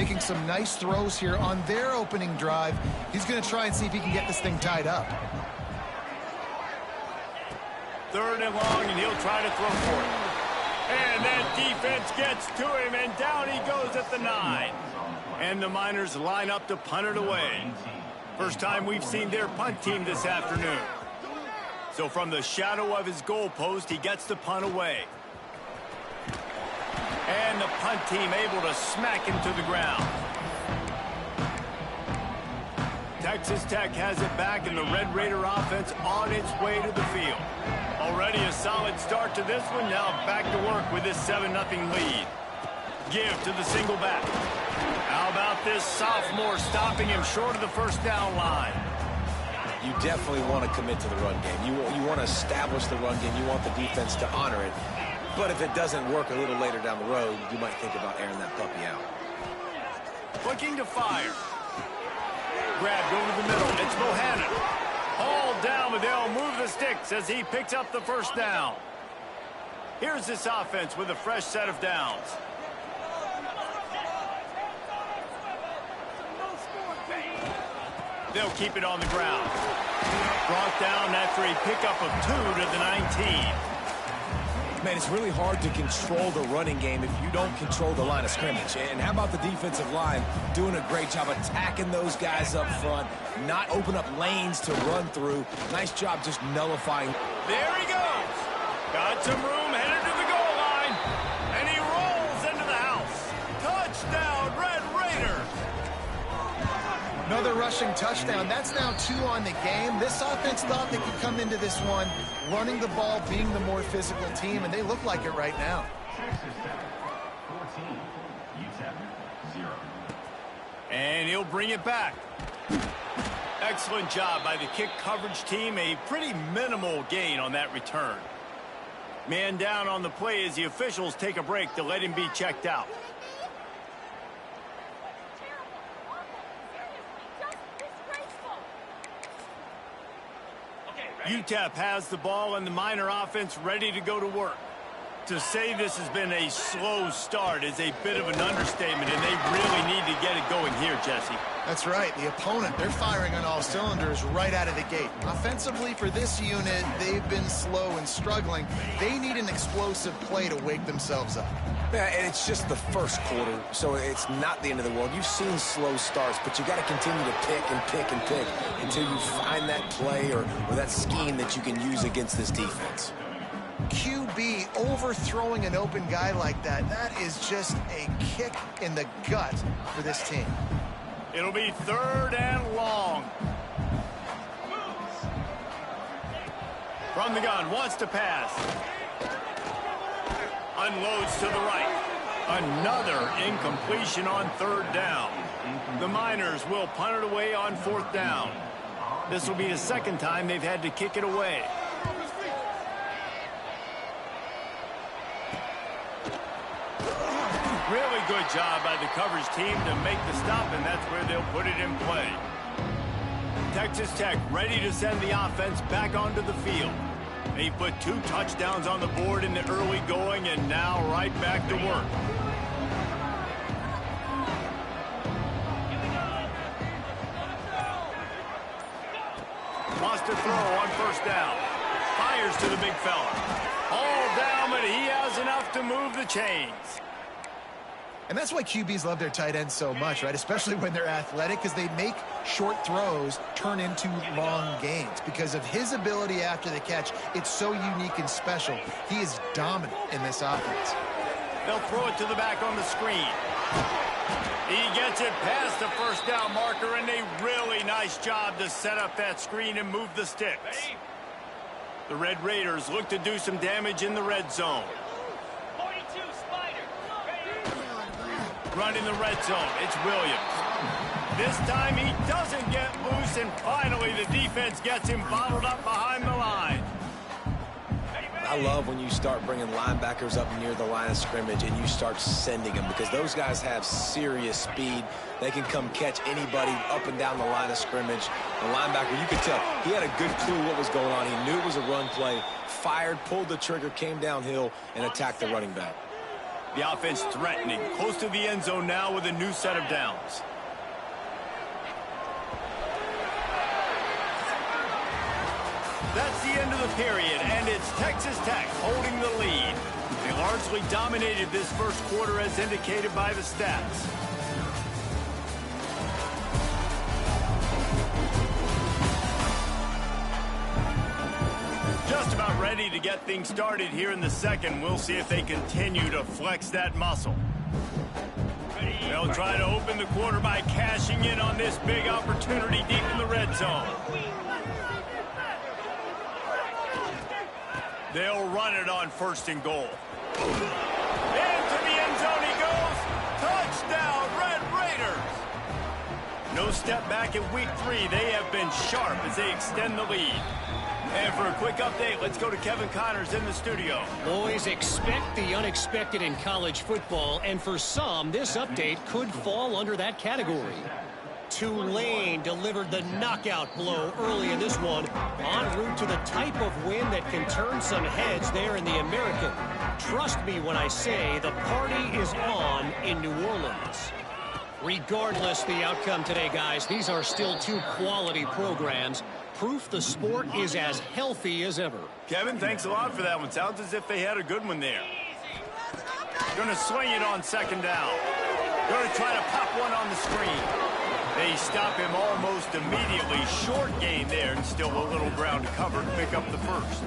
making some nice throws here on their opening drive. He's going to try and see if he can get this thing tied up. 3rd and long, and he'll try to throw for it. And that defense gets to him, and down he goes at the 9. And the Miners line up to punt it away. First time we've seen their punt team this afternoon. So from the shadow of his goalpost, he gets the punt away. And the punt team able to smack him to the ground. Texas Tech has it back, and the Red Raider offense on its way to the field. Already a solid start to this one. Now back to work with this 7-0 lead. Give to the single back. How about this sophomore stopping him short of the first down line? You definitely want to commit to the run game. You want to establish the run game. You want the defense to honor it. But if it doesn't work a little later down the road, you might think about airing that puppy out. Looking to fire. Grabbed over the middle. It's Bohannon. Hauled down, but they'll move the sticks as he picks up the first down. Here's this offense with a fresh set of downs. They'll keep it on the ground. Brought down after a pickup of 2 to the 19. Man, it's really hard to control the running game if you don't control the line of scrimmage. And how about the defensive line doing a great job attacking those guys up front, not open up lanes to run through. Nice job just nullifying. There he goes. Got some room, headed to the goal line. And he rolls into the house. Touchdown, Red Raiders. Another rushing touchdown. That's now 2 on the game. This offense thought they could come into this one running the ball, being the more physical team, and they look like it right now. And he'll bring it back. Excellent job by the kick coverage team. A pretty minimal gain on that return. Man down on the play as the officials take a break to let him be checked out. UTEP has the ball and the Miner offense ready to go to work. To say this has been a slow start is a bit of an understatement, and they really need to get it going here, Jesse. That's right. The opponent, they're firing on all cylinders right out of the gate. Offensively for this unit, they've been slow and struggling. They need an explosive play to wake themselves up. Yeah, and it's just the first quarter, so it's not the end of the world. You've seen slow starts, but you got to continue to pick and pick and pick until you find that play or that scheme that you can use against this defense. QB overthrowing an open guy like that, that is just a kick in the gut for this team. It'll be 3rd and long. From the gun, wants to pass. Unloads to the right. Another incompletion on 3rd down. The Miners will punt it away on 4th down. This will be the 2nd time they've had to kick it away. Really good job by the coverage team to make the stop, and that's where they'll put it in play. Texas Tech ready to send the offense back onto the field. They put 2 touchdowns on the board in the early going, and now right back to work. Lost a throw on 1st down. Fires to the big fella. All down, but he has enough to move the chains. And that's why QBs love their tight ends so much, right? Especially when they're athletic, because they make short throws turn into long gains. Because of his ability after the catch, it's so unique and special. He is dominant in this offense. They'll throw it to the back on the screen. He gets it past the 1st down marker, and a really nice job to set up that screen and move the sticks. The Red Raiders look to do some damage in the red zone. Running the red zone, it's Williams. This time he doesn't get loose, and finally the defense gets him bottled up behind the line. I love when you start bringing linebackers up near the line of scrimmage and you start sending them, because those guys have serious speed. They can come catch anybody up and down the line of scrimmage. The linebacker, you could tell, he had a good clue what was going on. He knew it was a run play, fired, pulled the trigger, came downhill, and attacked the running back. The offense threatening, close to the end zone now with a new set of downs. That's the end of the period, and it's Texas Tech holding the lead. They largely dominated this first quarter as indicated by the stats. Just about ready to get things started here in the second. We'll see if they continue to flex that muscle. They'll try to open the quarter by cashing in on this big opportunity deep in the red zone. They'll run it on 1st and goal. Into the end zone he goes. Touchdown, Red Raiders. No step back in week 3. They have been sharp as they extend the lead. And for a quick update, let's go to Kevin Connors in the studio. Boys, expect the unexpected in college football, and for some, this update could fall under that category. Tulane delivered the knockout blow early in this one, en route to the type of win that can turn some heads there in the American. Trust me when I say the party is on in New Orleans. Regardless the outcome today, guys, these are still 2 quality programs. Proof the sport is as healthy as ever. Kevin, thanks a lot for that one. Sounds as if they had a good one there. Going to swing it on 2nd down. Going to try to pop one on the screen. They stop him almost immediately. Short gain there, and still a little ground to cover to pick up the first.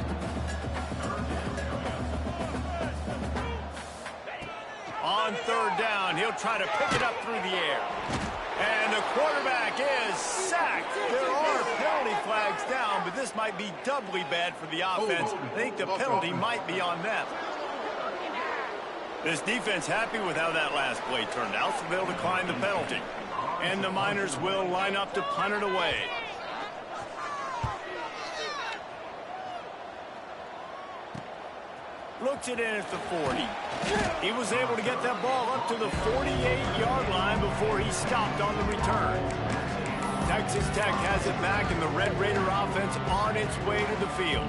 On 3rd down, he'll try to pick it up through the air. And the quarterback is sacked. There are penalty flags down, but this might be doubly bad for the offense. I think the penalty might be on them. This defense happy with how that last play turned out, so they'll decline the penalty. And the Miners will line up to punt it away. Looks it in at the 40. He was able to get that ball up to the 48-yard line before he stopped on the return. Texas Tech has it back, and the Red Raider offense on its way to the field.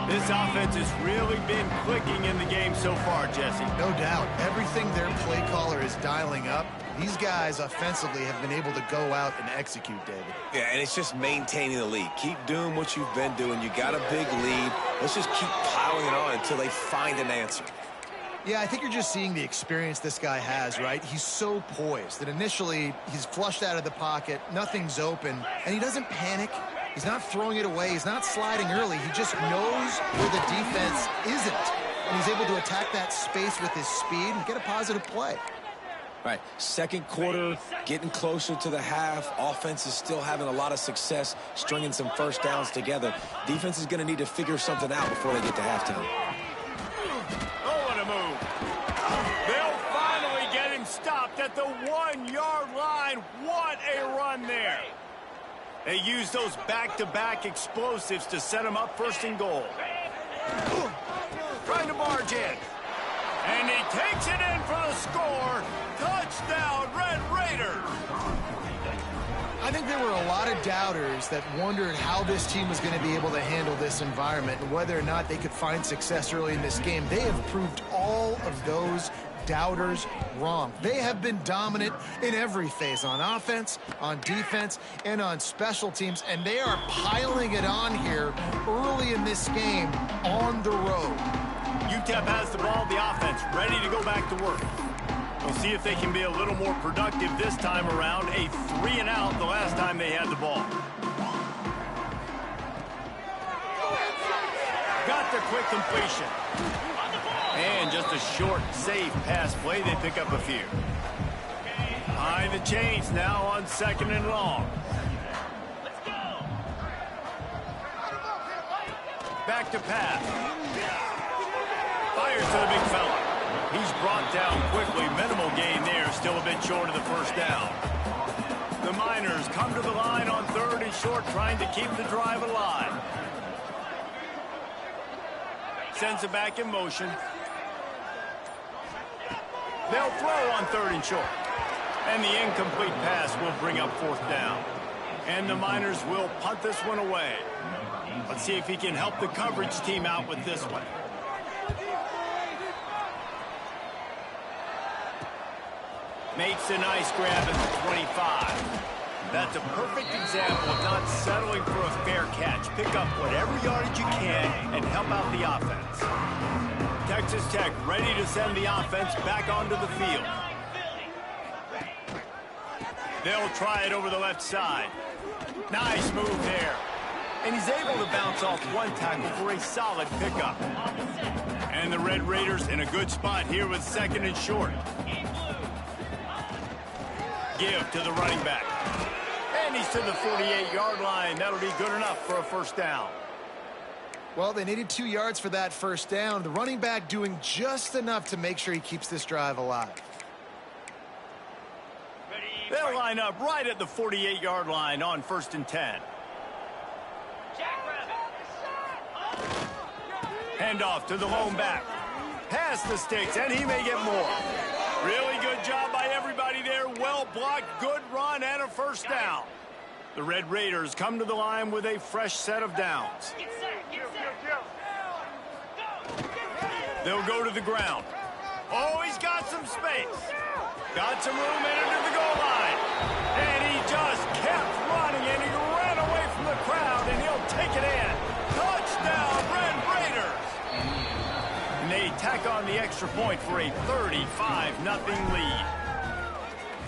This offense has really been clicking in the game so far, Jesse. No doubt. Everything their play caller is dialing up, these guys offensively have been able to go out and execute, David. Yeah, and it's just maintaining the lead. Keep doing what you've been doing. You got a big lead. Let's just keep piling it on until they find an answer. Yeah, I think you're just seeing the experience this guy has, right? He's so poised that initially he's flushed out of the pocket, nothing's open, and he doesn't panic. He's not throwing it away. He's not sliding early. He just knows where the defense isn't, and he's able to attack that space with his speed and get a positive play. Right, 2nd quarter, getting closer to the half. Offense is still having a lot of success stringing some 1st downs together. Defense is going to need to figure something out before they get to halftime. Oh, what a move. They'll finally get him stopped at the 1-yard line. What a run there. They use those back-to-back explosives to set him up 1st and goal. Trying to barge in. And he takes it in for the score. Touchdown, Red Raiders. I think there were a lot of doubters that wondered how this team was going to be able to handle this environment and whether or not they could find success early in this game. They have proved all of those doubters wrong. They have been dominant in every phase, on offense, on defense, and on special teams, and they are piling it on here early in this game on the road. UTEP has the ball, the offense ready to go back to work. We'll see if they can be a little more productive this time around. A 3-and-out the last time they had the ball. Got the quick completion. And just a short, safe pass play. They pick up a few. Behind the chains now on 2nd and long. Back to pass. Fires to the big fella. He's brought down quickly. Minimal gain there. Still a bit short of the 1st down. The Miners come to the line on 3rd and short, trying to keep the drive alive. Sends it back in motion. They'll throw on 3rd and short. And the incomplete pass will bring up 4th down. And the Miners will punt this one away. Let's see if he can help the coverage team out with this one. Makes a nice grab at the 25. That's a perfect example of not settling for a fair catch. Pick up whatever yardage you can and help out the offense. Texas Tech ready to send the offense back onto the field. They'll try it over the left side. Nice move there. And he's able to bounce off one tackle for a solid pickup. And the Red Raiders in a good spot here with 2nd and short. Give to the running back. And he's to the 48-yard line. That'll be good enough for a first down. Well, they needed 2 yards for that first down. The running back doing just enough to make sure he keeps this drive alive. They'll line up right at the 48-yard line on 1st and 10. Hand off to the lone back. Pass the sticks, and he may get more. Really good job by everybody there. Well blocked, good run, and a first down. The Red Raiders come to the line with a fresh set of downs. They'll go to the ground. Oh, he's got some space. Got some room in into the goal line. And he just kept running, and he ran away from the crowd, and he'll take it in. Touchdown, Red Raiders. And they tack on the extra point for a 35-0 lead.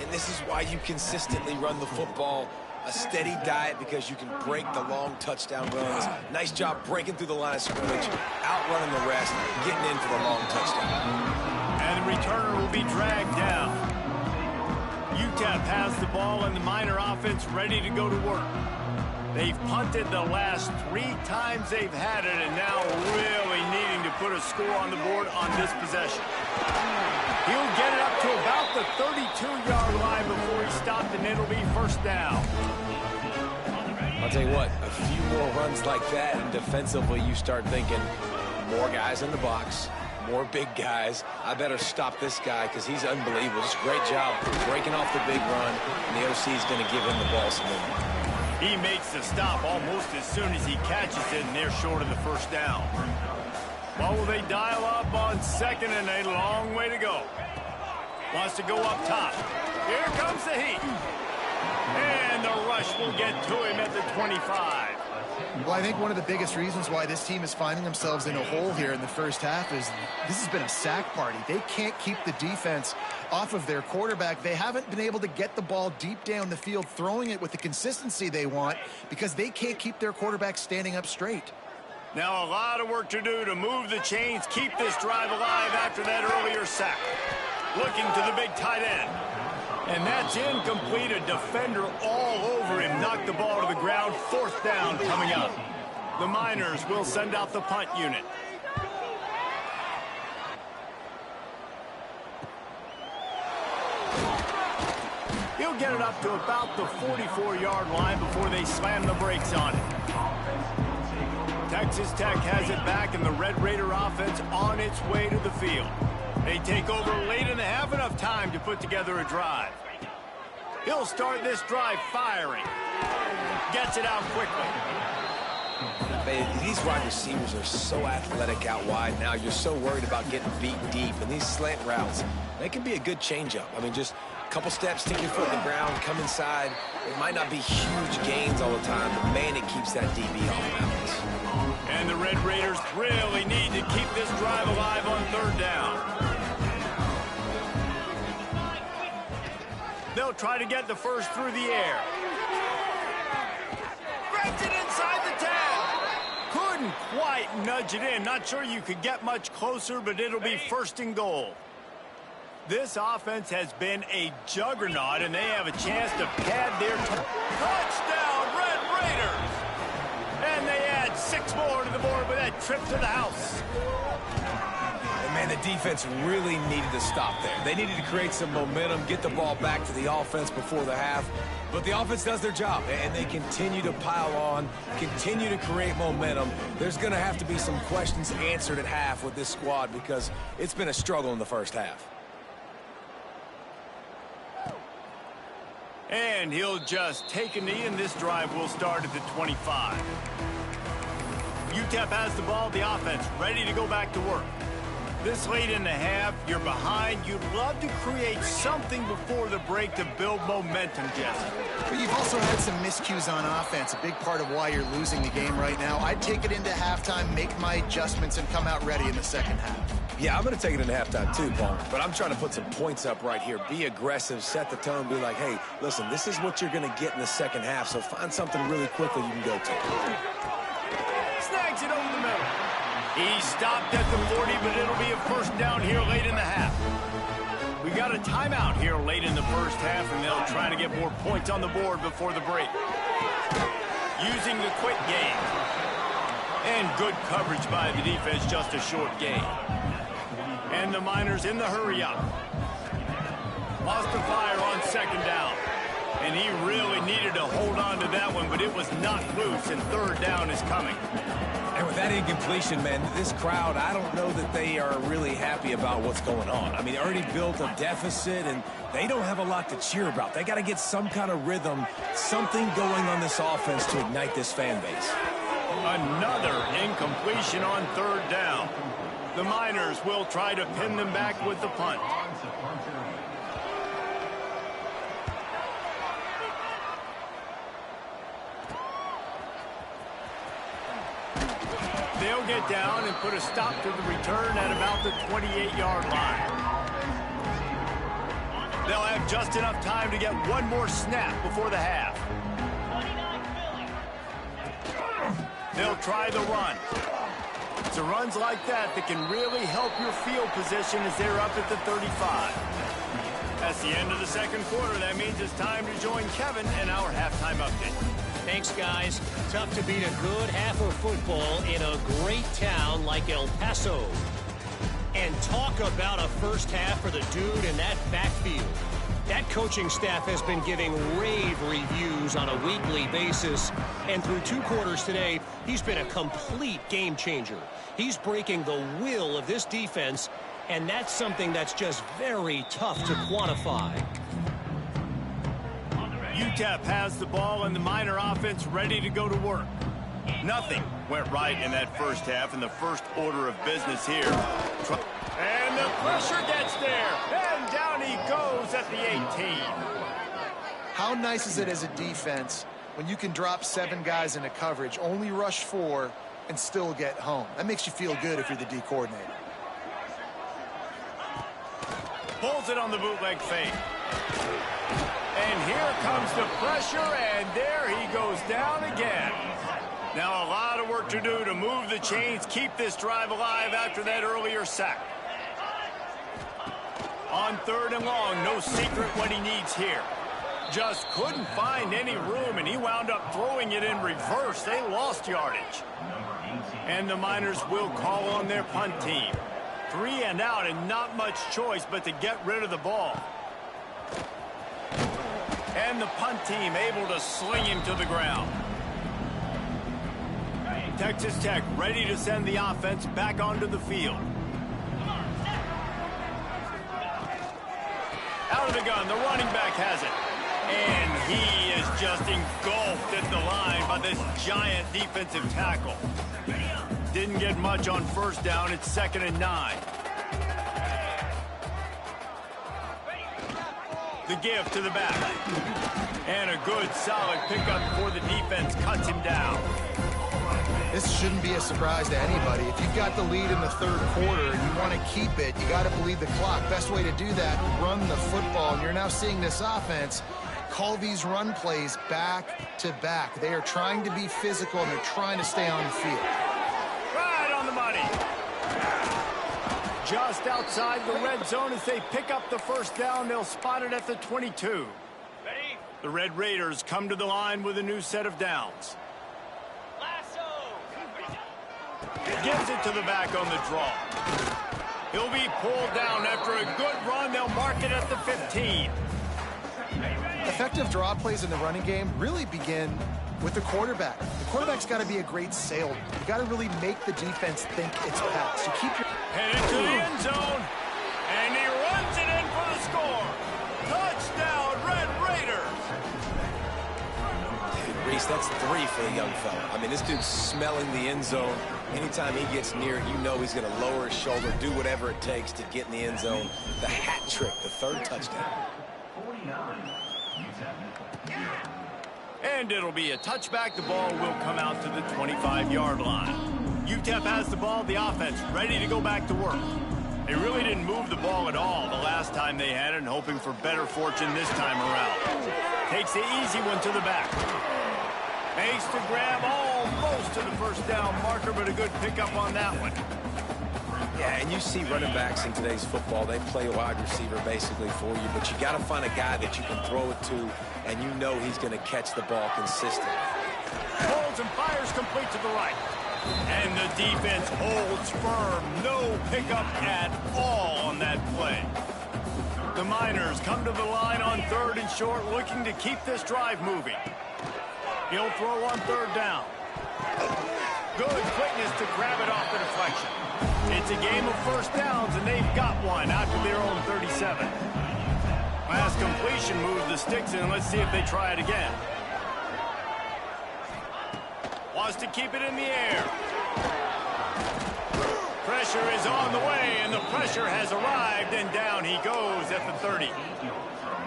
And this is why you consistently run the football. A steady diet because you can break the long touchdown runs. Nice job breaking through the line of scrimmage, outrunning the rest, getting in for the long touchdown. And the returner will be dragged down. UTEP has the ball and the Miner offense ready to go to work. They've punted the last 3 times they've had it, and now really needing to put a score on the board on this possession. He'll get it up to about the 32-yard line before he's stopped, and it'll be first down. I'll tell you what, a few more runs like that, and defensively you start thinking, more guys in the box, more big guys. I better stop this guy because he's unbelievable. Just great job breaking off the big run, and the OC is going to give him the ball some more. He makes the stop almost as soon as he catches it, and they're short of the first down. Well, will they dial up on 2nd and a long way to go? Wants to go up top. Here comes the heat. And the rush will get to him at the 25. Well, I think one of the biggest reasons why this team is finding themselves in a hole here in the first half is this has been a sack party. They can't keep the defense off of their quarterback. They haven't been able to get the ball deep down the field, throwing it with the consistency they want because they can't keep their quarterback standing up straight. Now a lot of work to do to move the chains, keep this drive alive after that earlier sack. Looking to the big tight end. And that's incomplete. A defender all over him. Knocked the ball to the ground. 4th down coming up. The Miners will send out the punt unit. He'll get it up to about the 44-yard line before they slam the brakes on it. Texas Tech has it back, and the Red Raider offense on its way to the field. They take over late in the half, enough time to put together a drive. He'll start this drive firing. Gets it out quickly. These wide receivers are so athletic out wide now. You're so worried about getting beat deep. And these slant routes, they can be a good changeup. I mean, just a couple steps, stick your foot in the ground, come inside. It might not be huge gains all the time, but, man, it keeps that DB off balance. And the Red Raiders really need to keep this drive alive on 3rd down. They'll try to get the first through the air. Grabs it inside the 10. Couldn't quite nudge it in. Not sure you could get much closer, but it'll be 1st and goal. This offense has been a juggernaut, and they have a chance to pad their touchdown, Red Raiders. And they add 6 more to the board with that trip to the house. Man, the defense really needed to stop there. They needed to create some momentum, get the ball back to the offense before the half. But the offense does their job, and they continue to pile on, continue to create momentum. There's going to have to be some questions answered at half with this squad because it's been a struggle in the first half. And he'll just take a knee, and this drive will start at the 25. UTEP has the ball, the offense ready to go back to work. This late in the half, you're behind. You'd love to create something before the break to build momentum, Jesse. But you've also had some miscues on offense, a big part of why you're losing the game right now. I'd take it into halftime, make my adjustments, and come out ready in the second half. Yeah, I'm going to take it into halftime too, Paul. But I'm trying to put some points up right here. Be aggressive, set the tone, be like, hey, listen, this is what you're going to get in the second half, so find something really quickly you can go to. Snags it over the middle. He stopped at the 40, but it'll be a first down here late in the half. We got a timeout here late in the first half, and they'll try to get more points on the board before the break. Using the quick game. And good coverage by the defense, just a short gain. And the Miners in the hurry-up. Lost the fire on second down. And he really needed to hold on to that one, but it was not loose, and third down is coming. And with that incompletion, man, this crowd, I don't know that they are really happy about what's going on. I mean, they already built a deficit, and they don't have a lot to cheer about. They got to get some kind of rhythm, something going on this offense to ignite this fan base. Another incompletion on third down. The Miners will try to pin them back with the punt. They'll get down and put a stop to the return at about the 28-yard line. They'll have just enough time to get one more snap before the half. They'll try the run. It's the runs like that that can really help your field position as they're up at the 35. That's the end of the second quarter. That means it's time to join Kevin in our halftime update. Thanks, guys. Tough to beat a good half of football in a great town like El Paso. And talk about a first half for the dude in that backfield. That coaching staff has been giving rave reviews on a weekly basis. And through 2 quarters today, he's been a complete game changer. He's breaking the will of this defense, and that's something that's just very tough to quantify. UTEP has the ball and the Miner offense ready to go to work. Nothing went right in that first half in the first order of business here. And the pressure gets there. And down he goes at the 18. How nice is it as a defense when you can drop 7 guys into coverage, only rush 4, and still get home? That makes you feel good if you're the D coordinator. Pulls it on the bootleg fake. And here comes the pressure, and there he goes down again. Now a lot of work to do to move the chains, keep this drive alive after that earlier sack. On third and long, no secret what he needs here. Just couldn't find any room, and he wound up throwing it in reverse. They lost yardage. And the Miners will call on their punt team. 3 and out, and not much choice but to get rid of the ball. And the punt team able to sling him to the ground. Texas Tech ready to send the offense back onto the field. Out of the gun, the running back has it. And he is just engulfed at the line by this giant defensive tackle. Didn't get much on first down. It's 2nd and 9. The give to the back. And a good solid pickup before the defense cuts him down. This shouldn't be a surprise to anybody. If you've got the lead in the third quarter and you want to keep it, you got to bleed the clock. Best way to do that, run the football. And you're now seeing this offense call these run plays back to back. They are trying to be physical, and they're trying to stay on the field. Right on the money. Just outside the red zone as they pick up the first down. They'll spot it at the 22. The Red Raiders come to the line with a new set of downs. Gives it to the back on the draw. He'll be pulled down after a good run. They'll mark it at the 15. Effective draw plays in the running game really begin with the quarterback. The quarterback's got to be a great salesman. You got to really make the defense think it's pass. You keep your headed to the end zone, and he runs it in for the score. Touchdown, Red Raiders. Reese, that's 3 for the young fella. I mean, this dude's smelling the end zone Anytime he gets near it, you know he's going to lower his shoulder, do whatever it takes to get in the end zone. The hat trick, the third touchdown. And it'll be a touchback. The ball will come out to the 25-yard line. UTEP has the ball, the offense ready to go back to work. They really didn't move the ball at all the last time they had it, and hoping for better fortune this time around. Takes the easy one to the back. Makes the grab almost to the first down marker, but a good pickup on that one. Yeah, and you see running backs in today's football, they play wide receiver basically for you, but you got to find a guy that you can throw it to, and you know he's going to catch the ball consistently. Holds and fires complete to the right. And the defense holds firm. No pickup at all on that play. The Miners come to the line on 3rd and short, looking to keep this drive moving. He'll throw on 3rd down. Good quickness to grab it off the deflection. It's a game of first downs, and they've got one out to their own 37. Last completion moved the sticks in. Let's see if they try it again. Wants to keep it in the air. Pressure is on the way, and the pressure has arrived, and down he goes at the 30.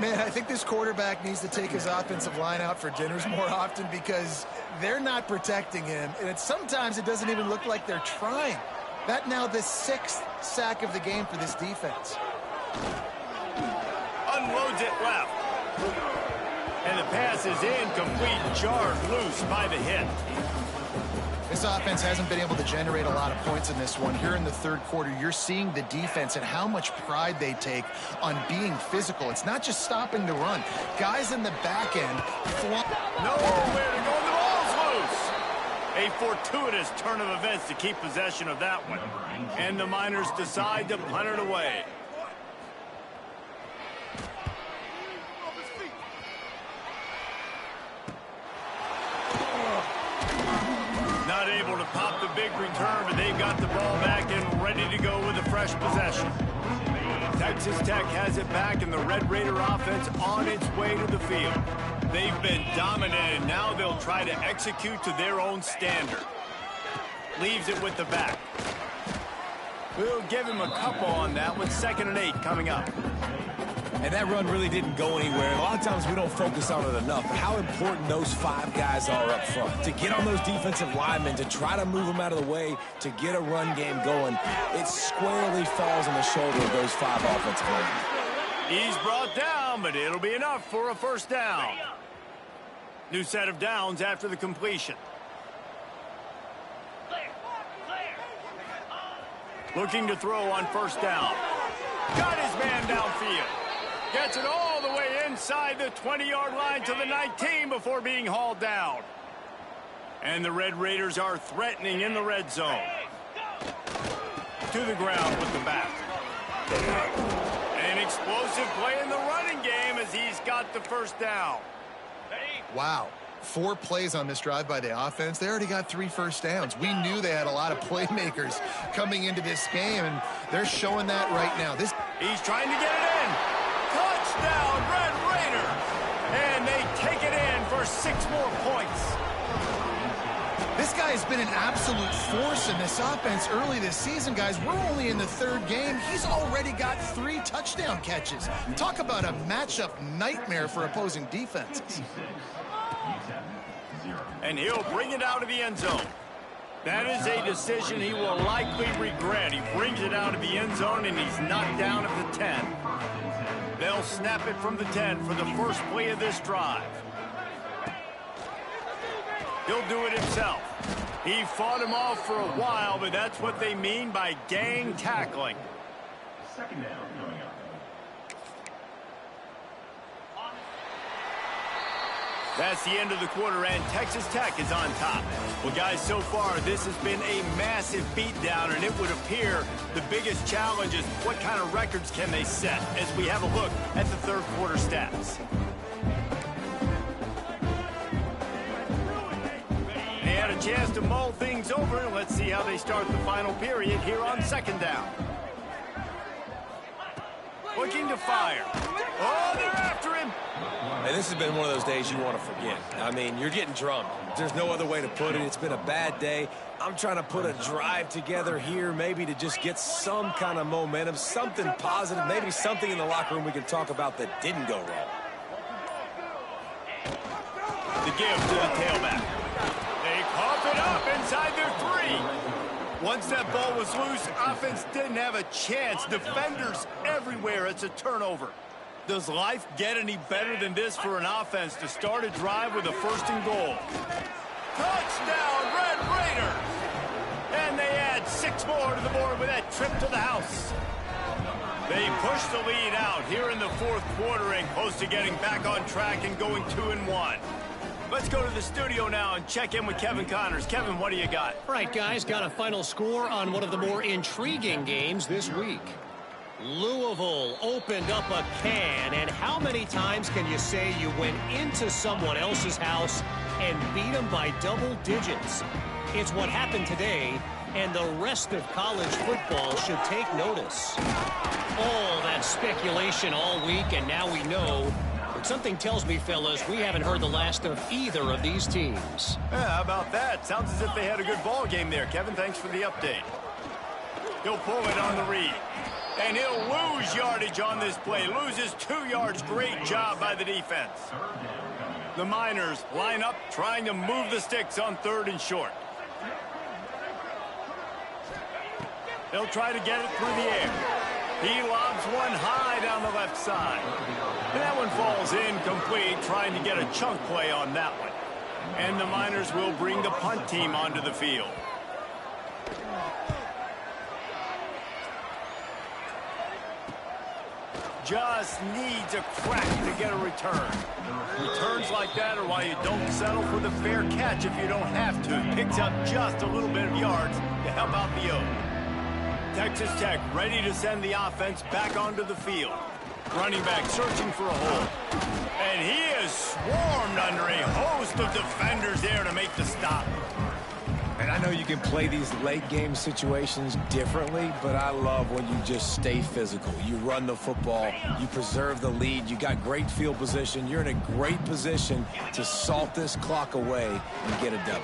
Man, I think this quarterback needs to take his offensive line out for dinners more often, because they're not protecting him, and sometimes it doesn't even look like they're trying. That now the 6th sack of the game for this defense. Unloads it left. And the pass is incomplete, jarred loose by the hit. This offense hasn't been able to generate a lot of points in this one. Here in the 3rd quarter, you're seeing the defense and how much pride they take on being physical. It's not just stopping the run. Guys in the back end. Nowhere to go. The ball's loose. A fortuitous turn of events to keep possession of that one. And the Miners decide to punt it away. Not able to pop the big return, but they've got the ball back and ready to go with a fresh possession. Texas Tech has it back, and the Red Raider offense on its way to the field. They've been dominated. Now they'll try to execute to their own standard. Leaves it with the back. We'll give him a couple on that with 2nd and 8 coming up. And that run really didn't go anywhere. A lot of times we don't focus on it enough, but how important those 5 guys are up front. To get on those defensive linemen, to try to move them out of the way, to get a run game going, it squarely falls on the shoulder of those 5 offensive linemen. He's brought down, but it'll be enough for a first down. New set of downs after the completion. Looking to throw on first down. Got his man downfield. Gets it all the way inside the 20-yard line to the 19 before being hauled down. And the Red Raiders are threatening in the red zone. To the ground with the back. An explosive play in the running game as he's got the first down. Wow. 4 plays on this drive by the offense. They already got 3 first downs. We knew they had a lot of playmakers coming into this game, and they're showing that right now. He's trying to get it in. Touchdown, Red Raider. And they take it in for 6 more points. This guy has been an absolute force in this offense early this season, guys. We're only in the 3rd game. He's already got 3 touchdown catches. Talk about a matchup nightmare for opposing defenses. And he'll bring it out of the end zone. That is a decision he will likely regret. He brings it out of the end zone, and he's knocked down at the 10. They'll snap it from the 10 for the first play of this drive. He'll do it himself. He fought him off for a while, but that's what they mean by gang tackling. 2nd down coming up. That's the end of the quarter, and Texas Tech is on top. Well, guys, so far, this has been a massive beatdown, and it would appear the biggest challenge is what kind of records can they set as we have a look at the 3rd quarter stats. They had a chance to mull things over. Let's see how they start the final period here on 2nd down. Looking to fire. Oh, they're after him. And this has been one of those days you want to forget. I mean, you're getting drunk. There's no other way to put it. It's been a bad day. I'm trying to put a drive together here, maybe to just get some kind of momentum, something positive, maybe something in the locker room we can talk about that didn't go wrong. The give to the tailback. They cough it up inside their 3. Once that ball was loose, offense didn't have a chance. Defenders everywhere. It's a turnover. Does life get any better than this for an offense to start a drive with a 1st and goal? Touchdown, Red Raiders! And they add 6 more to the board with that trip to the house. They push the lead out here in the 4th quarter and close to getting back on track and going 2-1. Let's go to the studio now and check in with Kevin Connors. Kevin, what do you got? All right, guys, got a final score on one of the more intriguing games this week. Louisville opened up a can, and how many times can you say you went into someone else's house and beat them by double digits? It's what happened today, and the rest of college football should take notice. All that speculation all week, and now we know. But something tells me, fellas, we haven't heard the last of either of these teams. Yeah, how about that? Sounds as if they had a good ball game there. Kevin, thanks for the update. He'll pull it on the read. And he'll lose yardage on this play. Loses 2 yards. Great job by the defense. The Miners line up trying to move the sticks on 3rd and short. They'll try to get it through the air. He lobs one high down the left side. And that one falls incomplete, trying to get a chunk play on that one. And the Miners will bring the punt team onto the field. Just needs a crack to get a return. Returns like that are why you don't settle for the fair catch if you don't have to. Picks up just a little bit of yards to help out the O. Texas Tech ready to send the offense back onto the field. Running back searching for a hole. And he is swarmed under a host of defenders there to make the stop. And I know you can play these late game situations differently, but I love when you just stay physical. You run the football, you preserve the lead, you got great field position, you're in a great position to salt this clock away and get a W.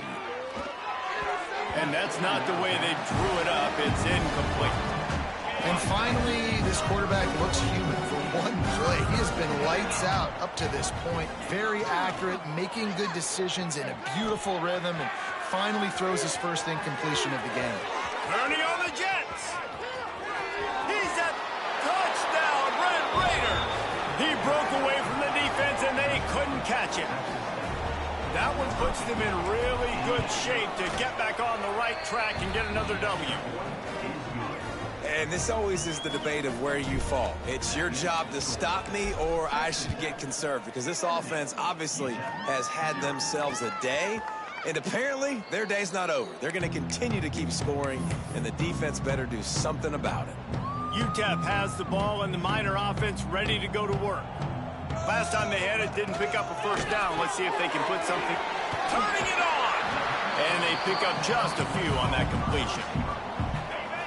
And that's not the way they drew it up. It's incomplete. And finally, this quarterback looks human for one play. He has been lights out up to this point. Very accurate, making good decisions in a beautiful rhythm, and finally throws his first incompletion of the game. Turning on the Jets. He's a touchdown, Red Raiders. He broke away from the defense, and they couldn't catch him. That one puts them in really good shape to get back on the right track and get another W. And this always is the debate of where you fall. It's your job to stop me, or I should get conserved, because this offense obviously has had themselves a day, and apparently their day's not over. They're going to continue to keep scoring, and the defense better do something about it. UTEP has the ball and the Miner offense ready to go to work. Last time they had it, didn't pick up a first down. Let's see if they can put something. Turning it on! And they pick up just a few on that completion.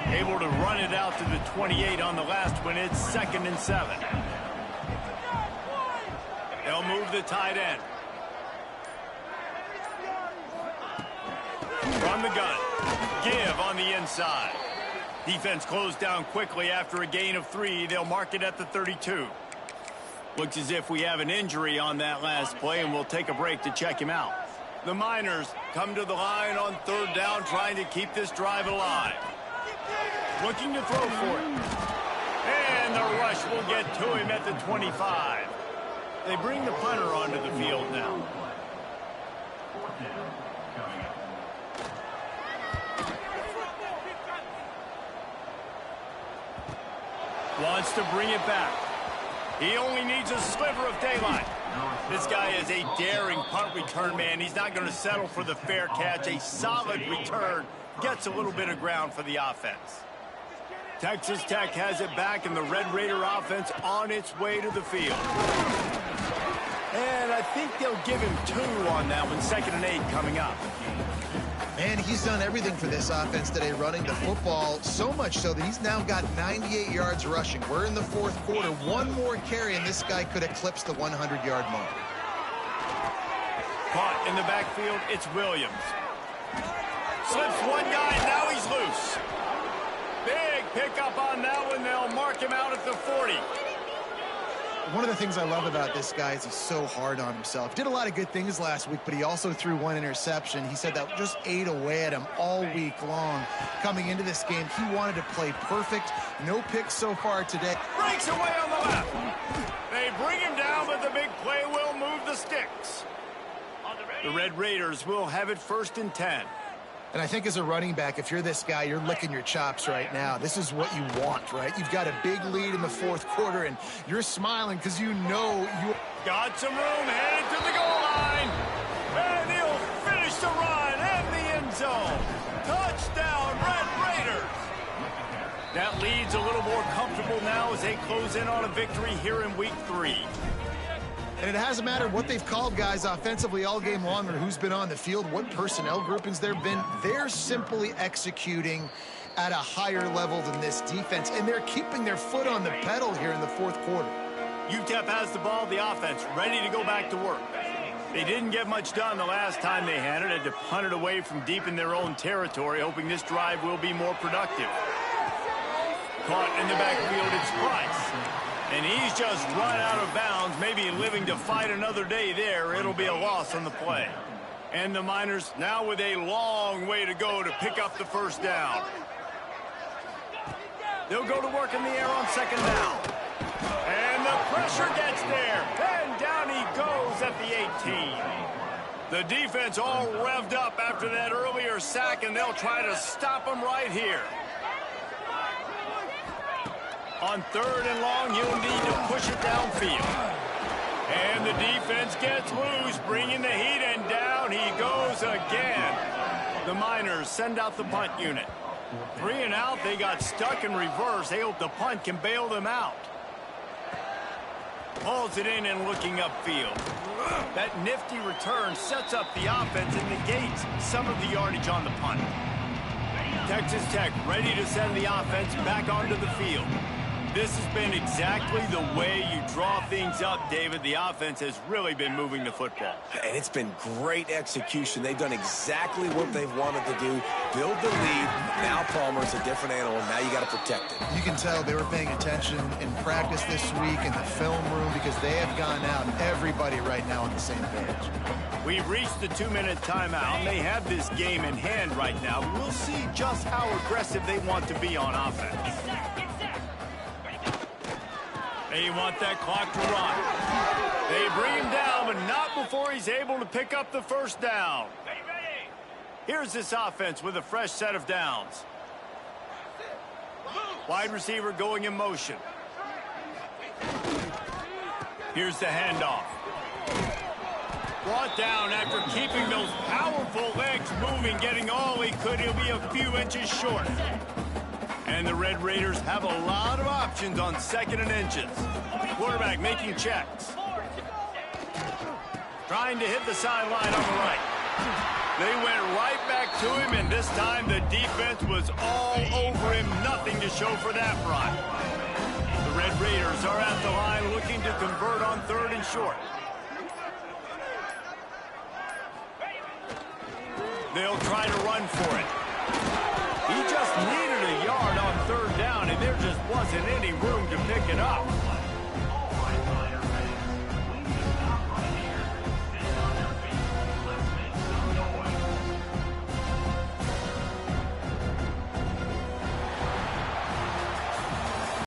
Able to run it out to the 28 on the last one. It's 2nd and 7. They'll move the tight end. From the gun. Give on the inside. Defense closed down quickly after a gain of 3. They'll mark it at the 32. Looks as if we have an injury on that last play, and we'll take a break to check him out. The Miners come to the line on 3rd down, trying to keep this drive alive. Looking to throw for it. And the rush will get to him at the 25. They bring the punter onto the field now. Wants to bring it back. He only needs a sliver of daylight. This guy is a daring punt return man. He's not going to settle for the fair catch. A solid return. Gets a little bit of ground for the offense. Texas Tech has it back, and the Red Raider offense on its way to the field. And I think they'll give him 2 on that one. 2nd and 8 coming up. Man, he's done everything for this offense today, running the football, so much so that he's now got 98 yards rushing. We're in the 4th quarter. One more carry, and this guy could eclipse the 100-yard mark. Caught in the backfield, it's Williams. Slips one guy, now he's loose. Big pickup on that one. They'll mark him out at the 40. One of the things I love about this guy is he's so hard on himself. Did a lot of good things last week, but he also threw one interception. He said that just ate away at him all week long. Coming into this game, he wanted to play perfect. No picks so far today. Breaks away on the left. They bring him down, but the big play will move the sticks. The Red Raiders will have it 1st and 10. And I think as a running back, if you're this guy, you're licking your chops right now. This is what you want, right? You've got a big lead in the 4th quarter, and you're smiling because you know you got some room, headed to the goal line. And he'll finish the run and the end zone. Touchdown, Red Raiders. That lead's a little more comfortable now as they close in on a victory here in week 3. And it hasn't mattered what they've called guys offensively all game long or who's been on the field, what personnel groupings there have been. They're simply executing at a higher level than this defense, and they're keeping their foot on the pedal here in the 4th quarter. UTEP has the ball, the offense, ready to go back to work. They didn't get much done the last time they had it, had to punt it away from deep in their own territory, hoping this drive will be more productive. Caught in the backfield, it's Price. And he's just run out of bounds, maybe living to fight another day there. It'll be a loss on the play. And the Miners now with a long way to go to pick up the 1st down. They'll go to work in the air on 2nd down. And the pressure gets there. And down he goes at the 18. The defense all revved up after that earlier sack, and they'll try to stop him right here. On 3rd and long, you'll need to push it downfield. And the defense gets loose, bringing the heat, and down he goes again. The Miners send out the punt unit. 3 and out, they got stuck in reverse. They hope the punt can bail them out. Hauls it in and looking upfield. That nifty return sets up the offense and negates some of the yardage on the punt. Texas Tech ready to send the offense back onto the field. This has been exactly the way you draw things up, David. The offense has really been moving the football. And it's been great execution. They've done exactly what they've wanted to do. Build the lead. Now Palmer's a different animal. Now you got to protect it. You can tell they were paying attention in practice this week in the film room because they have gone out, everybody right now on the same page. We've reached the 2-minute timeout. They have this game in hand right now. We'll see just how aggressive they want to be on offense. They want that clock to run. They bring him down, but not before he's able to pick up the 1st down. Here's this offense with a fresh set of downs. Wide receiver going in motion. Here's the handoff. Brought down after keeping those powerful legs moving, getting all he could. He'll be a few inches short. And the Red Raiders have a lot of options on 2nd and inches. Quarterback making checks. Trying to hit the sideline on the right. They went right back to him, and this time the defense was all over him. Nothing to show for that run. The Red Raiders are at the line looking to convert on 3rd and short. They'll try to run for it. He just needed a yard on 3rd down, and there just wasn't any room to pick it up.